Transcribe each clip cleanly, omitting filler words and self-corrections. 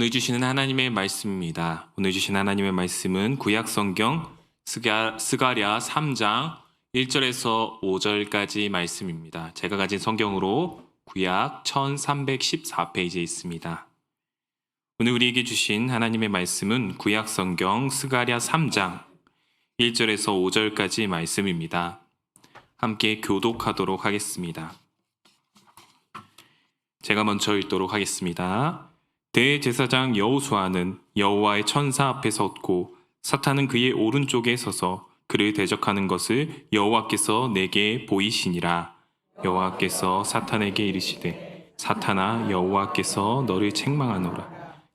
오늘 주시는 하나님의 말씀입니다. 오늘 주신 하나님의 말씀은 구약성경 스가랴 3장 1절에서 5절까지 말씀입니다. 제가 가진 성경으로 구약 1314페이지에 있습니다. 오늘 우리에게 주신 하나님의 말씀은 구약성경 스가랴 3장 1절에서 5절까지 말씀입니다. 함께 교독하도록 하겠습니다. 제가 먼저 읽도록 하겠습니다. 대제사장 여호수아는 여호와의 천사 앞에 섰고 사탄은 그의 오른쪽에 서서 그를 대적하는 것을 여호와께서 내게 보이시니라. 여호와께서 사탄에게 이르시되 사탄아, 여호와께서 너를 책망하노라.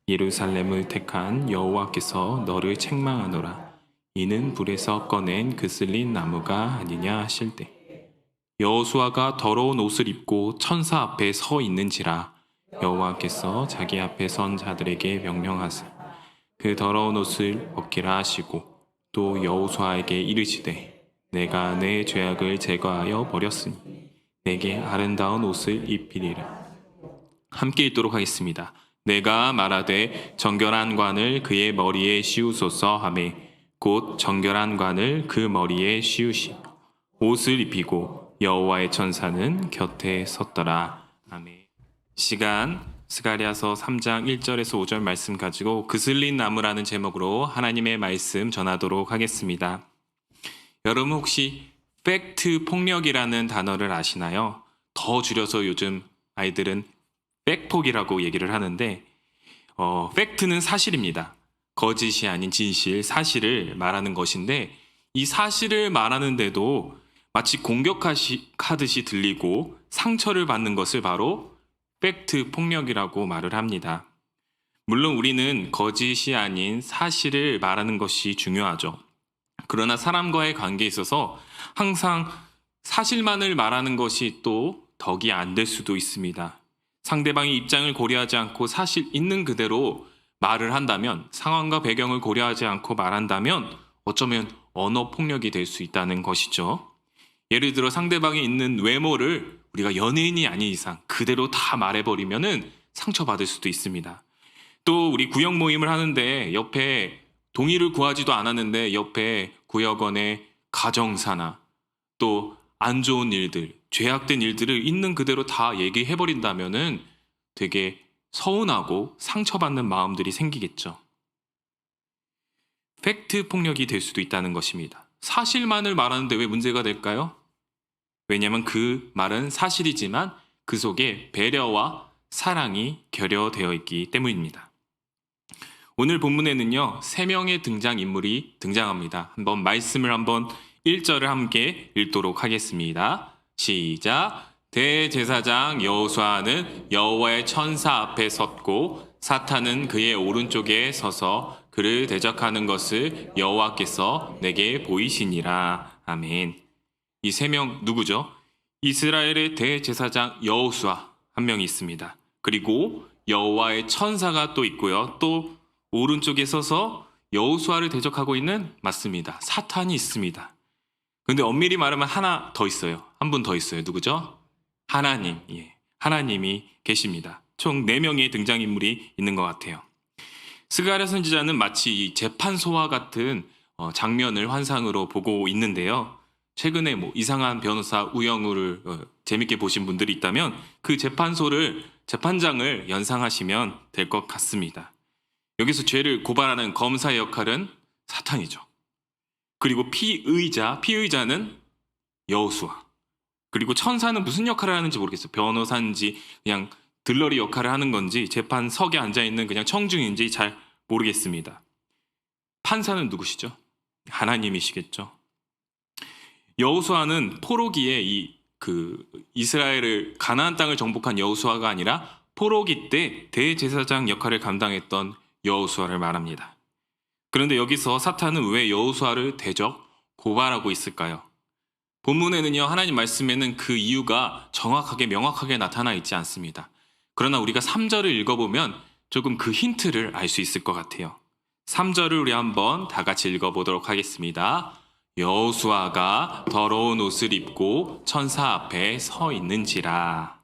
예루살렘을 택한 여호와께서 너를 책망하노라. 이는 불에서 꺼낸 그슬린 나무가 아니냐 하실 때 여호수아가 더러운 옷을 입고 천사 앞에 서 있는지라. 여호와께서 자기 앞에 선 자들에게 명령하사 그 더러운 옷을 벗기라 하시고 또 여호수아에게 이르시되 내가 내 죄악을 제거하여 버렸으니 내게 아름다운 옷을 입히리라. 함께 읽도록 하겠습니다. 내가 말하되 정결한 관을 그의 머리에 씌우소서 하매 곧 정결한 관을 그 머리에 씌우시며 옷을 입히고 여호와의 천사는 곁에 섰더라. 아멘. 시간 스가랴서 3장 1절에서 5절 말씀 가지고 그슬린 나무라는 제목으로 하나님의 말씀 전하도록 하겠습니다. 여러분 혹시 팩트 폭력이라는 단어를 아시나요? 더 줄여서 요즘 아이들은 팩폭이라고 얘기를 하는데 팩트는 사실입니다. 거짓이 아닌 진실, 사실을 말하는 것인데 이 사실을 말하는데도 마치 공격하듯이 들리고 상처를 받는 것을 바로 팩트 폭력이라고 말을 합니다. 물론 우리는 거짓이 아닌 사실을 말하는 것이 중요하죠. 그러나 사람과의 관계에 있어서 항상 사실만을 말하는 것이 또 덕이 안 될 수도 있습니다. 상대방의 입장을 고려하지 않고 사실 있는 그대로 말을 한다면, 상황과 배경을 고려하지 않고 말한다면 어쩌면 언어 폭력이 될 수 있다는 것이죠. 예를 들어 상대방이 있는 외모를 우리가 연예인이 아닌 이상 그대로 다 말해버리면은 상처받을 수도 있습니다. 또 우리 구역 모임을 하는데 옆에 동의를 구하지도 않았는데 옆에 구역원의 가정사나 또 안 좋은 일들, 죄악된 일들을 있는 그대로 다 얘기해버린다면은 되게 서운하고 상처받는 마음들이 생기겠죠. 팩트 폭력이 될 수도 있다는 것입니다. 사실만을 말하는데 왜 문제가 될까요? 왜냐하면 그 말은 사실이지만 그 속에 배려와 사랑이 결여되어 있기 때문입니다. 오늘 본문에는요, 3명의 등장인물이 등장합니다. 말씀을 1절을 함께 읽도록 하겠습니다. 시작. 대제사장 여호수아는 여호와의 천사 앞에 섰고 사탄은 그의 오른쪽에 서서 그를 대적하는 것을 여호와께서 내게 보이시니라. 아멘. 이 3명 누구죠? 이스라엘의 대제사장 여호수아 한 명이 있습니다. 그리고 여호와의 천사가 또 있고요. 또 오른쪽에 서서 여호수아를 대적하고 있는 맞습니다. 사탄이 있습니다. 그런데 엄밀히 말하면 하나 더 있어요. 한 분 더 있어요. 누구죠? 하나님. 하나님이 계십니다. 총 4명의 등장인물이 있는 것 같아요. 스가랴 선지자는 마치 이 재판소와 같은 장면을 환상으로 보고 있는데요. 최근에 이상한 변호사 우영우를 재밌게 보신 분들이 있다면 그 재판장을 연상하시면 될 것 같습니다. 여기서 죄를 고발하는 검사의 역할은 사탄이죠. 그리고 피의자는 여호수아. 그리고 천사는 무슨 역할을 하는지 모르겠어요. 변호사인지 그냥 들러리 역할을 하는 건지 재판석에 앉아있는 그냥 청중인지 잘 모르겠습니다. 판사는 누구시죠? 하나님이시겠죠. 여호수아는 포로기에 이스라엘을 가나안 땅을 정복한 여호수아가 아니라 포로기 때 대제사장 역할을 감당했던 여호수아를 말합니다. 그런데 여기서 사탄은 왜 여호수아를 대적 고발하고 있을까요? 본문에는요, 하나님 말씀에는 그 이유가 정확하게 명확하게 나타나 있지 않습니다. 그러나 우리가 3절을 읽어보면 조금 그 힌트를 알 수 있을 것 같아요. 3절을 우리 한번 다 같이 읽어보도록 하겠습니다. 여호수아가 더러운 옷을 입고 천사 앞에 서 있는지라.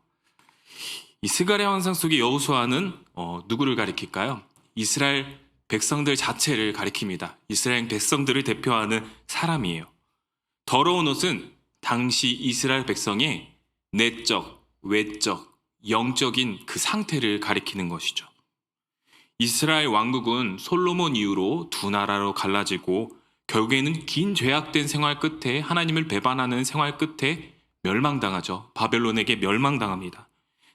이 스가랴 환상 속의 여호수아는 누구를 가리킬까요? 이스라엘 백성들 자체를 가리킵니다. 이스라엘 백성들을 대표하는 사람이에요. 더러운 옷은 당시 이스라엘 백성의 내적, 외적, 영적인 그 상태를 가리키는 것이죠. 이스라엘 왕국은 솔로몬 이후로 두 나라로 갈라지고 결국에는 긴 죄악된 생활 끝에 하나님을 배반하는 생활 끝에 멸망당하죠. 바벨론에게 멸망당합니다.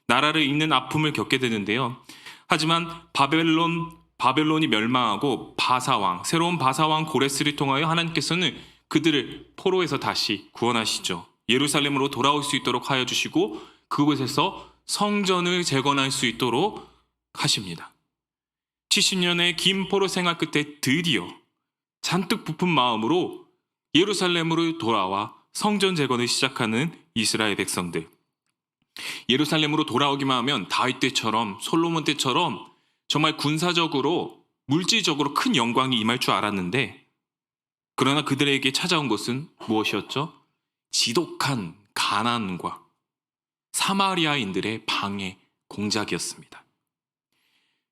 나라를 잇는 아픔을 겪게 되는데요. 하지만 바벨론이 멸망하고 바사왕, 새로운 바사왕 고레스를 통하여 하나님께서는 그들을 포로에서 다시 구원하시죠. 예루살렘으로 돌아올 수 있도록 하여 주시고 그곳에서 성전을 재건할 수 있도록 하십니다. 70년의 긴 포로 생활 끝에 드디어 잔뜩 부푼 마음으로 예루살렘으로 돌아와 성전 재건을 시작하는 이스라엘 백성들. 예루살렘으로 돌아오기만 하면 다윗 때처럼 솔로몬 때처럼 정말 군사적으로 물질적으로 큰 영광이 임할 줄 알았는데 그러나 그들에게 찾아온 것은 무엇이었죠? 지독한 가난과 사마리아인들의 방해 공작이었습니다.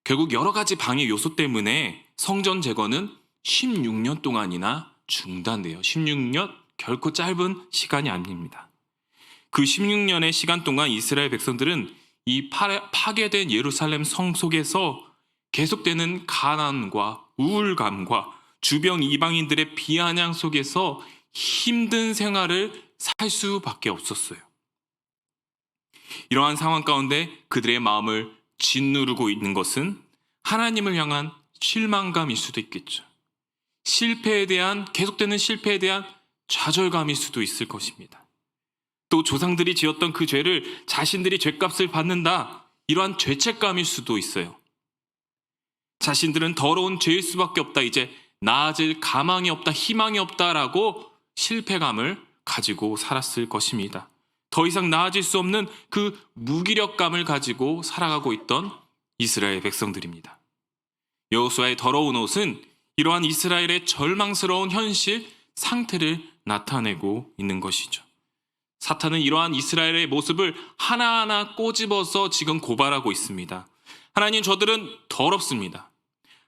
결국 여러 가지 방해 요소 때문에 성전 재건은 16년 동안이나 중단돼요. 16년 결코 짧은 시간이 아닙니다. 그 16년의 시간 동안 이스라엘 백성들은 이 파괴된 예루살렘 성 속에서 계속되는 가난과 우울감과 주변 이방인들의 비아냥 속에서 힘든 생활을 살 수밖에 없었어요. 이러한 상황 가운데 그들의 마음을 짓누르고 있는 것은 하나님을 향한 실망감일 수도 있겠죠. 계속되는 실패에 대한 좌절감일 수도 있을 것입니다. 또 조상들이 지었던 그 죄를 자신들이 죄값을 받는다, 이러한 죄책감일 수도 있어요. 자신들은 더러운 죄일 수밖에 없다, 이제 나아질 가망이 없다, 희망이 없다라고 실패감을 가지고 살았을 것입니다. 더 이상 나아질 수 없는 그 무기력감을 가지고 살아가고 있던 이스라엘 백성들입니다. 여호수아의 더러운 옷은 이러한 이스라엘의 절망스러운 현실 상태를 나타내고 있는 것이죠. 사탄은 이러한 이스라엘의 모습을 하나하나 꼬집어서 지금 고발하고 있습니다. 하나님, 저들은 더럽습니다.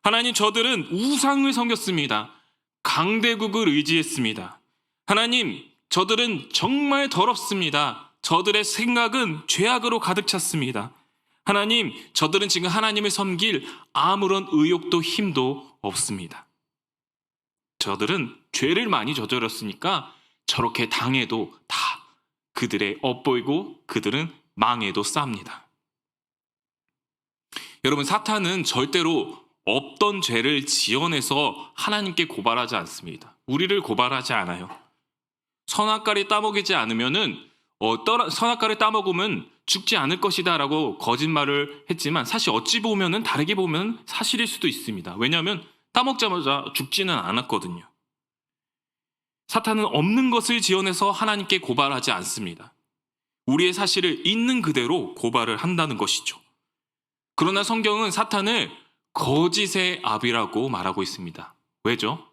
하나님, 저들은 우상을 섬겼습니다. 강대국을 의지했습니다. 하나님, 저들은 정말 더럽습니다. 저들의 생각은 죄악으로 가득 찼습니다. 하나님, 저들은 지금 하나님을 섬길 아무런 의욕도 힘도 없습니다. 저들은 죄를 많이 저질렀으니까 저렇게 당해도 다 그들의 업보이고 그들은 망해도 쌉니다. 여러분, 사탄은 절대로 없던 죄를 지어내서 하나님께 고발하지 않습니다. 우리를 고발하지 않아요. 선악과를 따먹이지 않으면은 선악과를 따먹으면 죽지 않을 것이다 라고 거짓말을 했지만 사실 어찌 보면은 다르게 보면 사실일 수도 있습니다. 왜냐하면 따먹자마자 죽지는 않았거든요. 사탄은 없는 것을 지어내서 하나님께 고발하지 않습니다. 우리의 사실을 있는 그대로 고발을 한다는 것이죠. 그러나 성경은 사탄을 거짓의 아비라고 말하고 있습니다. 왜죠?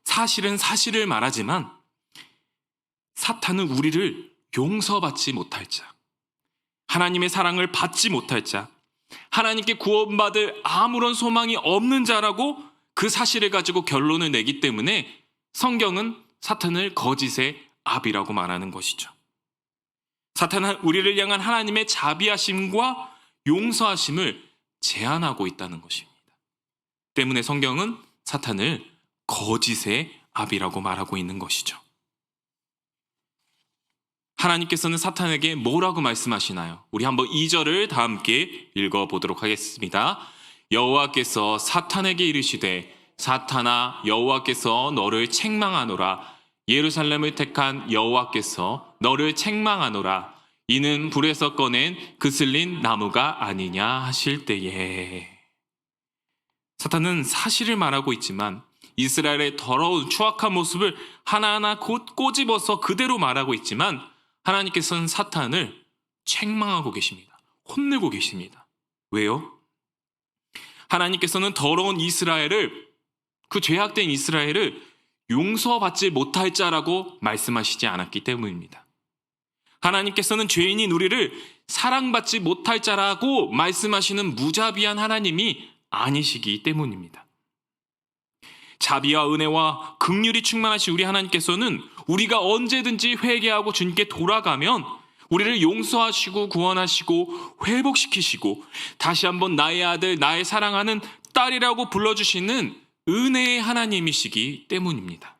사실은 사실을 말하지만 사탄은 우리를 용서받지 못할 자, 하나님의 사랑을 받지 못할 자, 하나님께 구원받을 아무런 소망이 없는 자라고 그 사실을 가지고 결론을 내기 때문에 성경은 사탄을 거짓의 아비라고 말하는 것이죠. 사탄은 우리를 향한 하나님의 자비하심과 용서하심을 제한하고 있다는 것입니다. 때문에 성경은 사탄을 거짓의 아비라고 말하고 있는 것이죠. 하나님께서는 사탄에게 뭐라고 말씀하시나요? 우리 한번 2절을 다 함께 읽어보도록 하겠습니다. 여호와께서 사탄에게 이르시되 사탄아, 여호와께서 너를 책망하노라. 예루살렘을 택한 여호와께서 너를 책망하노라. 이는 불에서 꺼낸 그슬린 나무가 아니냐 하실 때에. 사탄은 사실을 말하고 있지만 이스라엘의 더러운 추악한 모습을 하나하나 곧 꼬집어서 그대로 말하고 있지만 하나님께서는 사탄을 책망하고 계십니다. 혼내고 계십니다. 왜요? 하나님께서는 더러운 이스라엘을, 그 죄악된 이스라엘을 용서받지 못할 자라고 말씀하시지 않았기 때문입니다. 하나님께서는 죄인인 우리를 사랑받지 못할 자라고 말씀하시는 무자비한 하나님이 아니시기 때문입니다. 자비와 은혜와 긍휼이 충만하신 우리 하나님께서는 우리가 언제든지 회개하고 주님께 돌아가면 우리를 용서하시고 구원하시고 회복시키시고 다시 한번 나의 아들, 나의 사랑하는 딸이라고 불러주시는 은혜의 하나님이시기 때문입니다.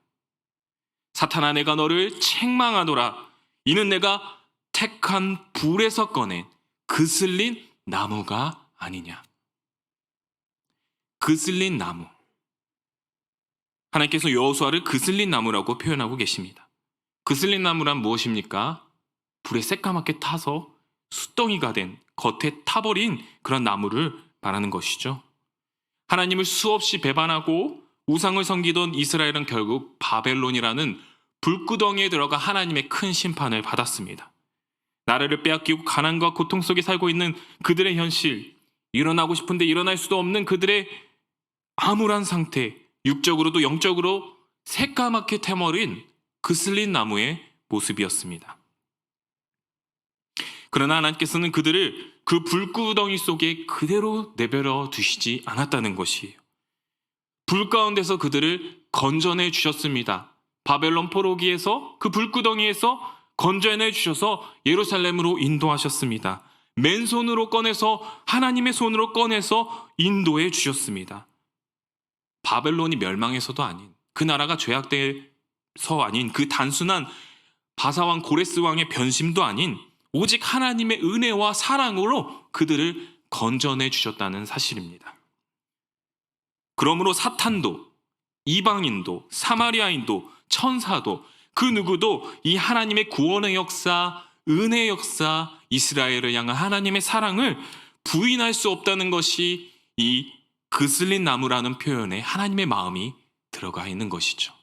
사탄아, 내가 너를 책망하노라. 이는 내가 택한 불에서 꺼낸 그슬린 나무가 아니냐. 그슬린 나무. 하나님께서 여호수아를 그슬린 나무라고 표현하고 계십니다. 그슬린 나무란 무엇입니까? 불에 새까맣게 타서 숯덩이가 된, 겉에 타버린 그런 나무를 말하는 것이죠. 하나님을 수없이 배반하고 우상을 섬기던 이스라엘은 결국 바벨론이라는 불구덩이에 들어가 하나님의 큰 심판을 받았습니다. 나라를 빼앗기고 가난과 고통 속에 살고 있는 그들의 현실, 일어나고 싶은데 일어날 수도 없는 그들의 암울한 상태, 육적으로도 영적으로 새까맣게 태머린 그슬린 나무의 모습이었습니다. 그러나 하나님께서는 그들을 그 불구덩이 속에 그대로 내버려 두시지 않았다는 것이에요. 불 가운데서 그들을 건져내 주셨습니다. 바벨론 포로기에서, 그 불구덩이에서 건져내 주셔서 예루살렘으로 인도하셨습니다. 맨손으로 꺼내서, 하나님의 손으로 꺼내서 인도해 주셨습니다. 바벨론이 멸망해서도 아닌, 그 나라가 죄악돼서 아닌, 그 단순한 바사왕 고레스 왕의 변심도 아닌 오직 하나님의 은혜와 사랑으로 그들을 건져내 주셨다는 사실입니다. 그러므로 사탄도, 이방인도, 사마리아인도, 천사도, 그 누구도 이 하나님의 구원의 역사, 은혜의 역사, 이스라엘을 향한 하나님의 사랑을 부인할 수 없다는 것이 이 그슬린 나무라는 표현에 하나님의 마음이 들어가 있는 것이죠.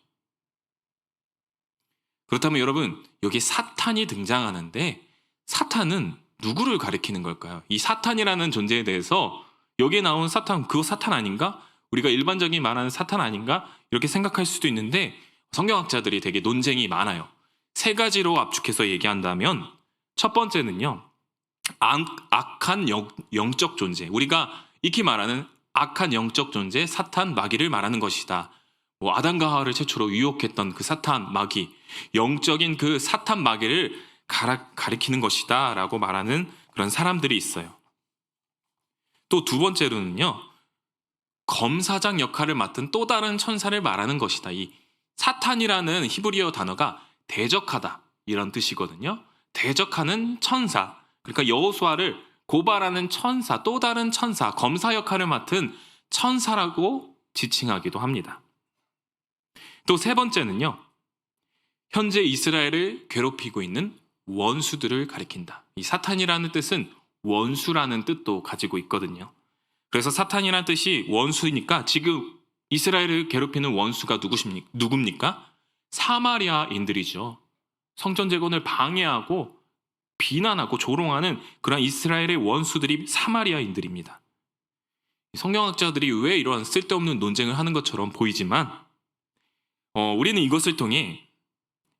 그렇다면 여러분, 여기 사탄이 등장하는데 사탄은 누구를 가리키는 걸까요? 이 사탄이라는 존재에 대해서 여기에 나온 사탄, 그거 사탄 아닌가? 우리가 일반적인 말하는 사탄 아닌가? 이렇게 생각할 수도 있는데 성경학자들이 되게 논쟁이 많아요. 세 가지로 압축해서 얘기한다면 첫 번째는요, 악한 영적 존재, 우리가 익히 말하는 악한 영적 존재 사탄, 마귀를 말하는 것이다. 아담과 하와를 최초로 유혹했던 그 사탄, 마귀, 영적인 그 사탄, 마귀를 가리키는 것이다 라고 말하는 그런 사람들이 있어요. 또 두 번째로는요, 검사장 역할을 맡은 또 다른 천사를 말하는 것이다. 이 사탄이라는 히브리어 단어가 대적하다 이런 뜻이거든요. 대적하는 천사, 그러니까 여호수아를 고발하는 천사, 또 다른 천사, 검사 역할을 맡은 천사라고 지칭하기도 합니다. 또 세 번째는요, 현재 이스라엘을 괴롭히고 있는 원수들을 가리킨다. 이 사탄이라는 뜻은 원수라는 뜻도 가지고 있거든요. 그래서 사탄이라는 뜻이 원수이니까 지금 이스라엘을 괴롭히는 원수가 누굽니까? 사마리아인들이죠. 성전 재건을 방해하고 비난하고 조롱하는 그런 이스라엘의 원수들이 사마리아인들입니다. 성경학자들이 왜 이러한 쓸데없는 논쟁을 하는 것처럼 보이지만 우리는 이것을 통해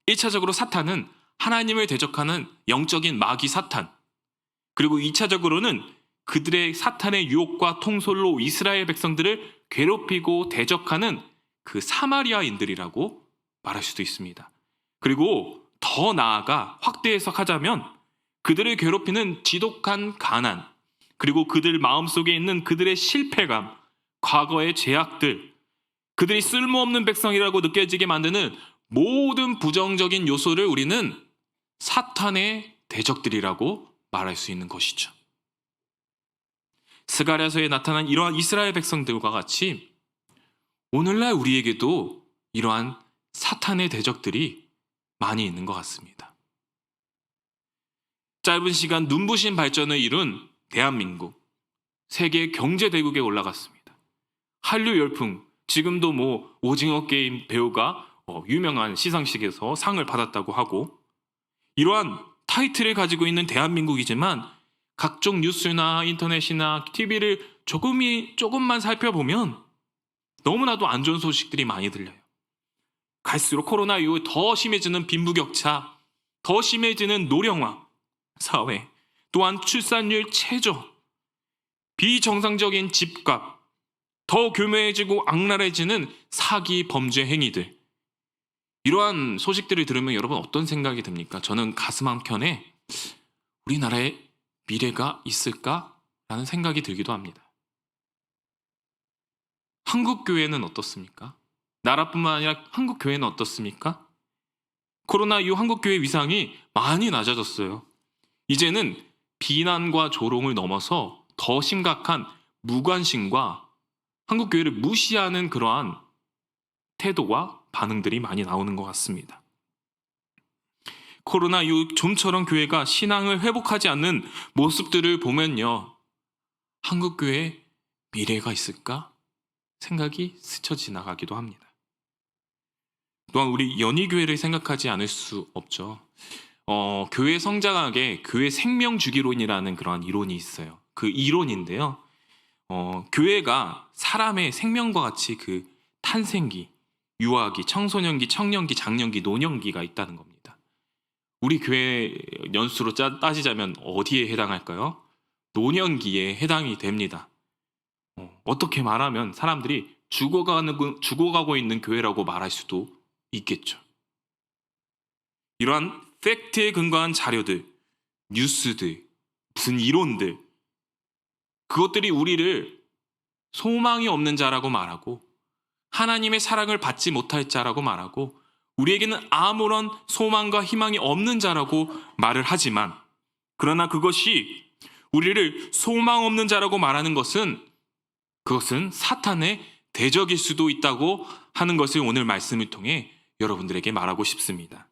1차적으로 사탄은 하나님을 대적하는 영적인 마귀 사탄, 그리고 2차적으로는 그들의 사탄의 유혹과 통솔로 이스라엘 백성들을 괴롭히고 대적하는 그 사마리아인들이라고 말할 수도 있습니다. 그리고 더 나아가 확대 해석하자면 그들을 괴롭히는 지독한 가난, 그리고 그들 마음속에 있는 그들의 실패감, 과거의 죄악들, 그들이 쓸모없는 백성이라고 느껴지게 만드는 모든 부정적인 요소를 우리는 사탄의 대적들이라고 말할 수 있는 것이죠. 스가랴서에 나타난 이러한 이스라엘 백성들과 같이 오늘날 우리에게도 이러한 사탄의 대적들이 많이 있는 것 같습니다. 짧은 시간 눈부신 발전을 이룬 대한민국, 세계 경제 대국에 올라갔습니다. 한류 열풍, 지금도 오징어 게임 배우가 유명한 시상식에서 상을 받았다고 하고, 이러한 타이틀을 가지고 있는 대한민국이지만 각종 뉴스나 인터넷이나 TV를 조금만 살펴보면 너무나도 안 좋은 소식들이 많이 들려요. 갈수록 코로나 이후에 더 심해지는 빈부격차, 더 심해지는 노령화 사회, 또한 출산율 최저, 비정상적인 집값, 더 교묘해지고 악랄해지는 사기 범죄 행위들. 이러한 소식들을 들으면 여러분 어떤 생각이 듭니까? 저는 가슴 한켠에 우리나라에 미래가 있을까라는 생각이 들기도 합니다. 한국 교회는 어떻습니까? 나라뿐만 아니라 한국 교회는 어떻습니까? 코로나 이후 한국 교회 위상이 많이 낮아졌어요. 이제는 비난과 조롱을 넘어서 더 심각한 무관심과 한국 교회를 무시하는 그러한 태도와 반응들이 많이 나오는 것 같습니다. 코로나 이후 좀처럼 교회가 신앙을 회복하지 않는 모습들을 보면요, 한국 교회에 미래가 있을까? 생각이 스쳐 지나가기도 합니다. 또한 우리 연희교회를 생각하지 않을 수 없죠. 교회 성장학에 교회 생명주기론이라는 그런 이론이 있어요. 그 이론인데요. 교회가 사람의 생명과 같이 그 탄생기, 유아기, 청소년기, 청년기, 장년기, 노년기가 있다는 겁니다. 우리 교회 연수로 따지자면 어디에 해당할까요? 노년기에 해당이 됩니다. 어떻게 말하면 사람들이 죽어가고 있는 교회라고 말할 수도 있겠죠. 이러한 팩트에 근거한 자료들, 뉴스들, 무슨 이론들, 그것들이 우리를 소망이 없는 자라고 말하고 하나님의 사랑을 받지 못할 자라고 말하고 우리에게는 아무런 소망과 희망이 없는 자라고 말을 하지만, 그러나 그것이 우리를 소망 없는 자라고 말하는 그것은 사탄의 대적일 수도 있다고 하는 것을 오늘 말씀을 통해 여러분들에게 말하고 싶습니다.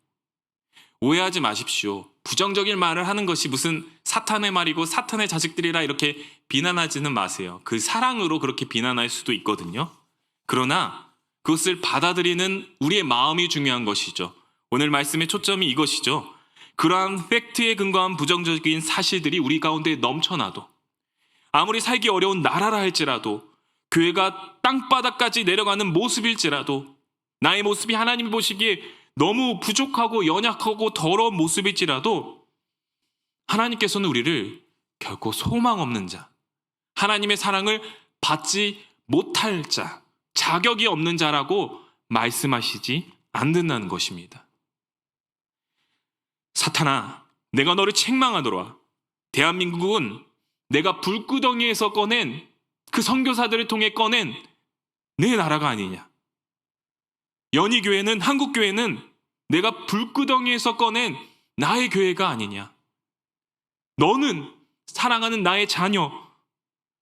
오해하지 마십시오. 부정적인 말을 하는 것이 무슨 사탄의 말이고 사탄의 자식들이라 이렇게 비난하지는 마세요. 그 사랑으로 그렇게 비난할 수도 있거든요. 그러나 그것을 받아들이는 우리의 마음이 중요한 것이죠. 오늘 말씀의 초점이 이것이죠. 그러한 팩트에 근거한 부정적인 사실들이 우리 가운데 넘쳐나도, 아무리 살기 어려운 나라라 할지라도, 교회가 땅바닥까지 내려가는 모습일지라도, 나의 모습이 하나님이 보시기에 너무 부족하고 연약하고 더러운 모습일지라도 하나님께서는 우리를 결코 소망 없는 자, 하나님의 사랑을 받지 못할 자, 자격이 없는 자라고 말씀하시지 않는다는 것입니다. 사탄아, 내가 너를 책망하노라. 대한민국은 내가 불구덩이에서 꺼낸 그 선교사들을 통해 꺼낸 내 나라가 아니냐. 연희교회는, 한국교회는 내가 불구덩이에서 꺼낸 나의 교회가 아니냐. 너는 사랑하는 나의 자녀,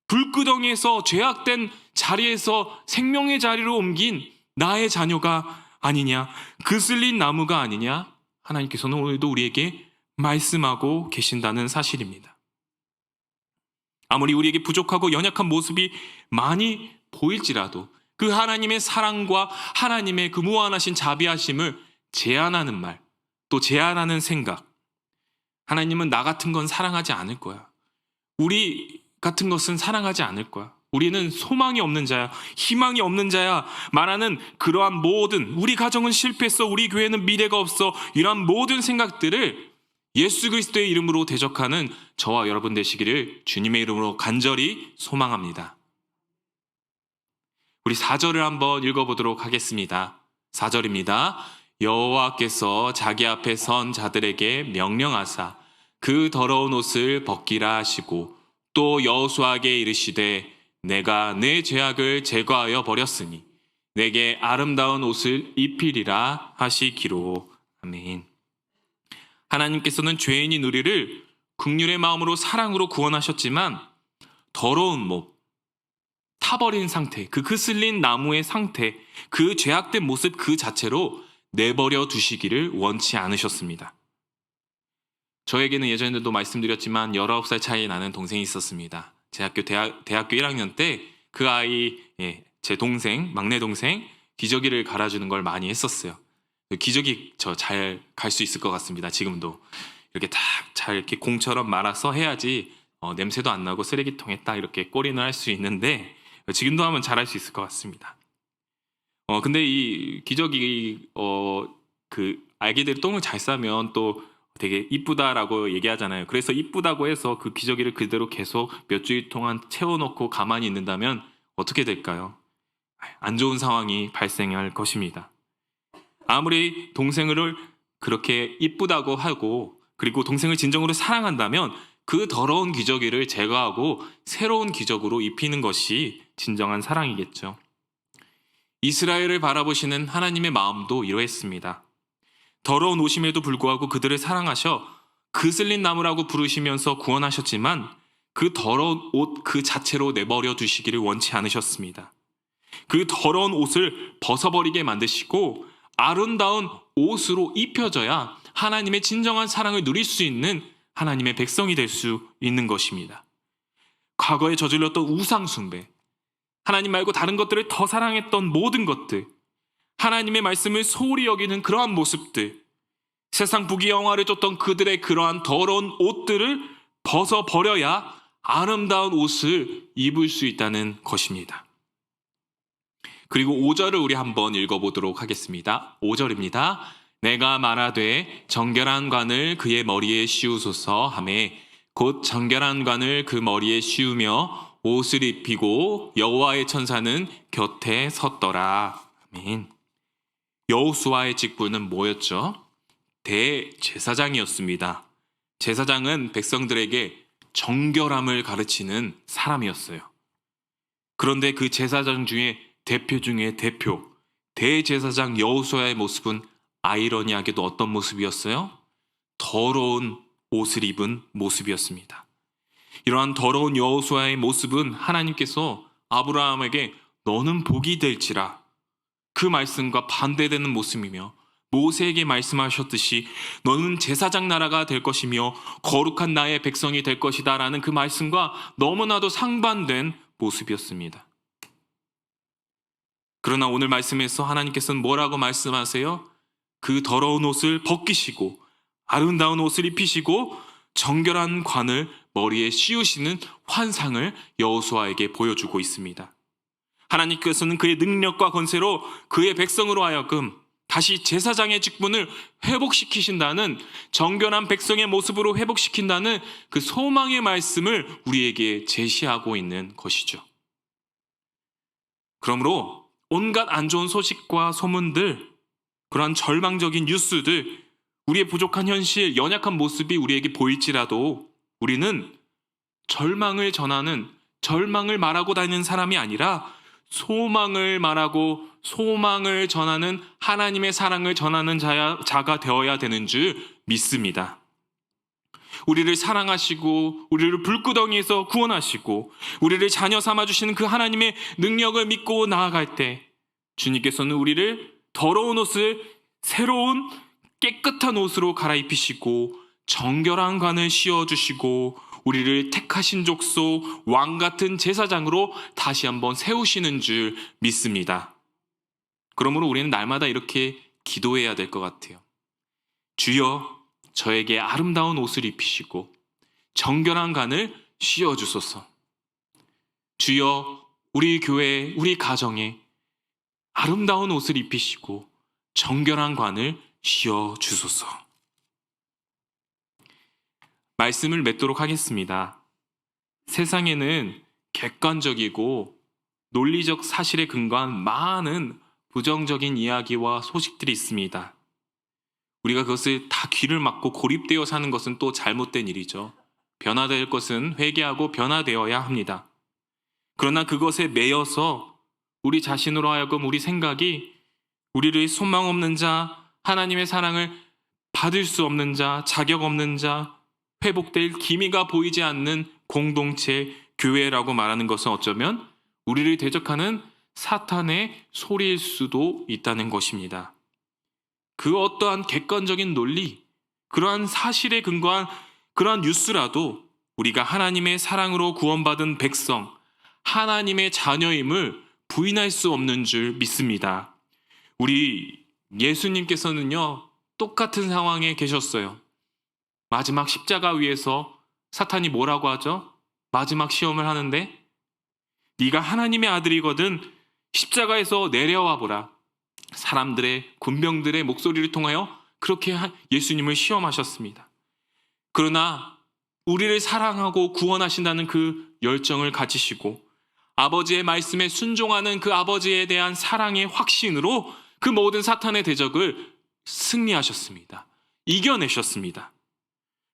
불구덩이에서 죄악된 자리에서 생명의 자리로 옮긴 나의 자녀가 아니냐. 그 쓸린 나무가 아니냐. 하나님께서는 오늘도 우리에게 말씀하고 계신다는 사실입니다. 아무리 우리에게 부족하고 연약한 모습이 많이 보일지라도 그 하나님의 사랑과 하나님의 그 무한하신 자비하심을 제한하는 말, 또 제한하는 생각. 하나님은 나 같은 건 사랑하지 않을 거야. 우리 같은 것은 사랑하지 않을 거야. 우리는 소망이 없는 자야, 희망이 없는 자야 말하는 그러한 모든, 우리 가정은 실패했어, 우리 교회는 미래가 없어, 이러한 모든 생각들을 예수 그리스도의 이름으로 대적하는 저와 여러분 되시기를 주님의 이름으로 간절히 소망합니다. 우리 4절을 한번 읽어보도록 하겠습니다. 4절입니다. 여호와께서 자기 앞에 선 자들에게 명령하사 그 더러운 옷을 벗기라 하시고 또 여호수아에게 이르시되 내가 내 죄악을 제거하여 버렸으니 내게 아름다운 옷을 입히리라 하시기로. 아멘. 하나님께서는 죄인인 우리를 긍휼의 마음으로 사랑으로 구원하셨지만 더러운 목, 타버린 상태, 그 쓸린 나무의 상태, 그 죄악된 모습 그 자체로 내버려 두시기를 원치 않으셨습니다. 저에게는 예전에도 말씀드렸지만 19살 차이 나는 동생이 있었습니다. 제 대학교 1학년 때 그 아이, 제 동생, 막내 동생 기저귀를 갈아주는 걸 많이 했었어요. 기저귀 저 잘 갈 수 있을 것 같습니다. 지금도 이렇게 딱 잘 이렇게 공처럼 말아서 해야지 냄새도 안 나고 쓰레기통에 딱 이렇게 꼬리는 할 수 있는데 지금도 하면 잘할 수 있을 것 같습니다. 근데 이 기저귀 그 알게 대로 똥을 잘 싸면 또 되게 이쁘다라고 얘기하잖아요. 그래서 이쁘다고 해서 그 기저귀를 그대로 계속 몇 주일 동안 채워놓고 가만히 있는다면 어떻게 될까요? 안 좋은 상황이 발생할 것입니다. 아무리 동생을 그렇게 이쁘다고 하고 그리고 동생을 진정으로 사랑한다면 그 더러운 기저귀를 제거하고 새로운 기저귀로 입히는 것이 진정한 사랑이겠죠. 이스라엘을 바라보시는 하나님의 마음도 이러했습니다. 더러운 옷임에도 불구하고 그들을 사랑하셔 그슬린 나무라고 부르시면서 구원하셨지만 그 더러운 옷 그 자체로 내버려 두시기를 원치 않으셨습니다. 그 더러운 옷을 벗어버리게 만드시고 아름다운 옷으로 입혀져야 하나님의 진정한 사랑을 누릴 수 있는 하나님의 백성이 될 수 있는 것입니다. 과거에 저질렀던 우상 숭배, 하나님 말고 다른 것들을 더 사랑했던 모든 것들, 하나님의 말씀을 소홀히 여기는 그러한 모습들, 세상 부귀영화를 쫓던 그들의 그러한 더러운 옷들을 벗어버려야 아름다운 옷을 입을 수 있다는 것입니다. 그리고 5절을 우리 한번 읽어보도록 하겠습니다. 5절입니다. 내가 말하되 정결한 관을 그의 머리에 씌우소서 하매 곧 정결한 관을 그 머리에 씌우며 옷을 입히고 여호와의 천사는 곁에 섰더라. 아멘. 여호수아의 직분은 뭐였죠? 대제사장이었습니다. 제사장은 백성들에게 정결함을 가르치는 사람이었어요. 그런데 그 제사장 중에 대표 중에 대표, 대제사장 여호수아의 모습은 아이러니하게도 어떤 모습이었어요? 더러운 옷을 입은 모습이었습니다. 이러한 더러운 여호수아의 모습은 하나님께서 아브라함에게 너는 복이 될지라 그 말씀과 반대되는 모습이며 모세에게 말씀하셨듯이 너는 제사장 나라가 될 것이며 거룩한 나의 백성이 될 것이다 라는 그 말씀과 너무나도 상반된 모습이었습니다. 그러나 오늘 말씀에서 하나님께서는 뭐라고 말씀하세요? 그 더러운 옷을 벗기시고 아름다운 옷을 입히시고 정결한 관을 머리에 씌우시는 환상을 여호수아에게 보여주고 있습니다. 하나님께서는 그의 능력과 권세로 그의 백성으로 하여금 다시 제사장의 직분을 회복시키신다는 정결한 백성의 모습으로 회복시킨다는 그 소망의 말씀을 우리에게 제시하고 있는 것이죠. 그러므로 온갖 안 좋은 소식과 소문들, 그러한 절망적인 뉴스들, 우리의 부족한 현실, 연약한 모습이 우리에게 보일지라도 우리는 절망을 전하는, 절망을 말하고 다니는 사람이 아니라 소망을 말하고 소망을 전하는 하나님의 사랑을 전하는 자가 되어야 되는 줄 믿습니다. 우리를 사랑하시고 우리를 불구덩이에서 구원하시고 우리를 자녀 삼아주시는 그 하나님의 능력을 믿고 나아갈 때 주님께서는 우리를 더러운 옷을 새로운 깨끗한 옷으로 갈아입히시고 정결한 관을 씌워주시고 우리를 택하신 족속 왕같은 제사장으로 다시 한번 세우시는 줄 믿습니다. 그러므로 우리는 날마다 이렇게 기도해야 될 것 같아요. 주여 저에게 아름다운 옷을 입히시고 정결한 관을 씌워주소서. 주여 우리 교회, 우리 가정에 아름다운 옷을 입히시고 정결한 관을 씌워주소서. 말씀을 맺도록 하겠습니다. 세상에는 객관적이고 논리적 사실에 근거한 많은 부정적인 이야기와 소식들이 있습니다. 우리가 그것을 다 귀를 막고 고립되어 사는 것은 또 잘못된 일이죠. 변화될 것은 회개하고 변화되어야 합니다. 그러나 그것에 매여서 우리 자신으로 하여금 우리 생각이 우리를 소망 없는 자, 하나님의 사랑을 받을 수 없는 자, 자격 없는 자, 회복될 기미가 보이지 않는 공동체, 교회라고 말하는 것은 어쩌면 우리를 대적하는 사탄의 소리일 수도 있다는 것입니다. 그 어떠한 객관적인 논리, 그러한 사실에 근거한 그러한 뉴스라도 우리가 하나님의 사랑으로 구원받은 백성, 하나님의 자녀임을 부인할 수 없는 줄 믿습니다. 우리 예수님께서는요, 똑같은 상황에 계셨어요. 마지막 십자가 위에서 사탄이 뭐라고 하죠? 마지막 시험을 하는데 네가 하나님의 아들이거든 십자가에서 내려와 보라. 사람들의 군병들의 목소리를 통하여 그렇게 예수님을 시험하셨습니다. 그러나 우리를 사랑하고 구원하신다는 그 열정을 가지시고 아버지의 말씀에 순종하는 그 아버지에 대한 사랑의 확신으로 그 모든 사탄의 대적을 승리하셨습니다. 이겨내셨습니다.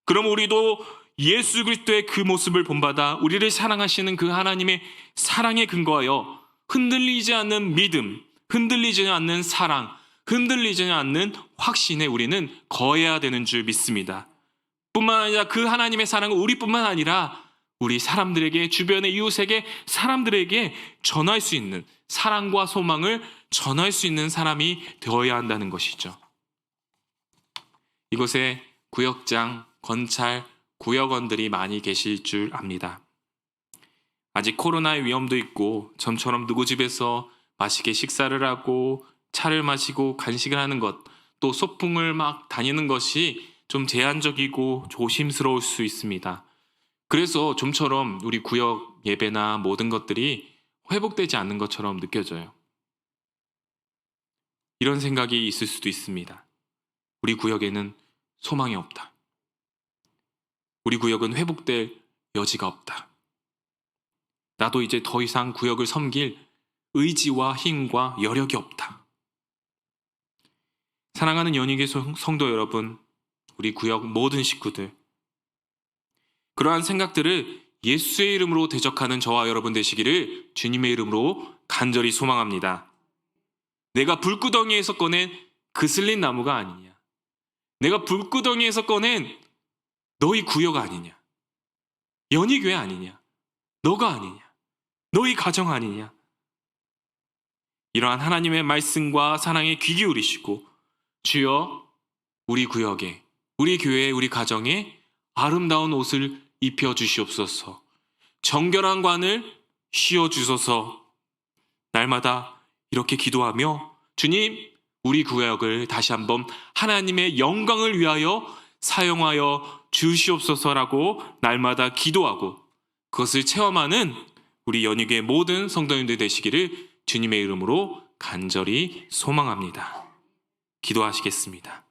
그럼 우리도 예수 그리스도의 그 모습을 본받아 우리를 사랑하시는 그 하나님의 사랑에 근거하여 흔들리지 않는 믿음, 흔들리지 않는 사랑, 흔들리지 않는 확신에 우리는 거해야 되는 줄 믿습니다. 뿐만 아니라 그 하나님의 사랑은 우리뿐만 아니라 우리 사람들에게, 주변의 이웃에게, 사람들에게 전할 수 있는, 사랑과 소망을 전할 수 있는 사람이 되어야 한다는 것이죠. 이곳에 구역장, 검찰, 구역원들이 많이 계실 줄 압니다. 아직 코로나의 위험도 있고 좀처럼 누구 집에서 맛있게 식사를 하고 차를 마시고 간식을 하는 것, 또 소풍을 막 다니는 것이 좀 제한적이고 조심스러울 수 있습니다. 그래서 좀처럼 우리 구역 예배나 모든 것들이 회복되지 않는 것처럼 느껴져요. 이런 생각이 있을 수도 있습니다. 우리 구역에는 소망이 없다. 우리 구역은 회복될 여지가 없다. 나도 이제 더 이상 구역을 섬길 의지와 힘과 여력이 없다. 사랑하는 연희교 성도 여러분, 우리 구역 모든 식구들, 그러한 생각들을 예수의 이름으로 대적하는 저와 여러분 되시기를 주님의 이름으로 간절히 소망합니다. 내가 불구덩이에서 꺼낸 그슬린 나무가 아니냐, 내가 불구덩이에서 꺼낸 너희 구역 아니냐, 연희교회 아니냐, 너가 아니냐, 너희 가정 아니냐. 이러한 하나님의 말씀과 사랑에 귀 기울이시고 주여 우리 구역에, 우리 교회에, 우리 가정에 아름다운 옷을 입혀주시옵소서, 정결한 관을 씌워주소서. 날마다 이렇게 기도하며 주님, 우리 구역을 다시 한번 하나님의 영광을 위하여 사용하여 주시옵소서라고 날마다 기도하고 그것을 체험하는 우리 연희교회 모든 성도님들 되시기를 주님의 이름으로 간절히 소망합니다. 기도하시겠습니다.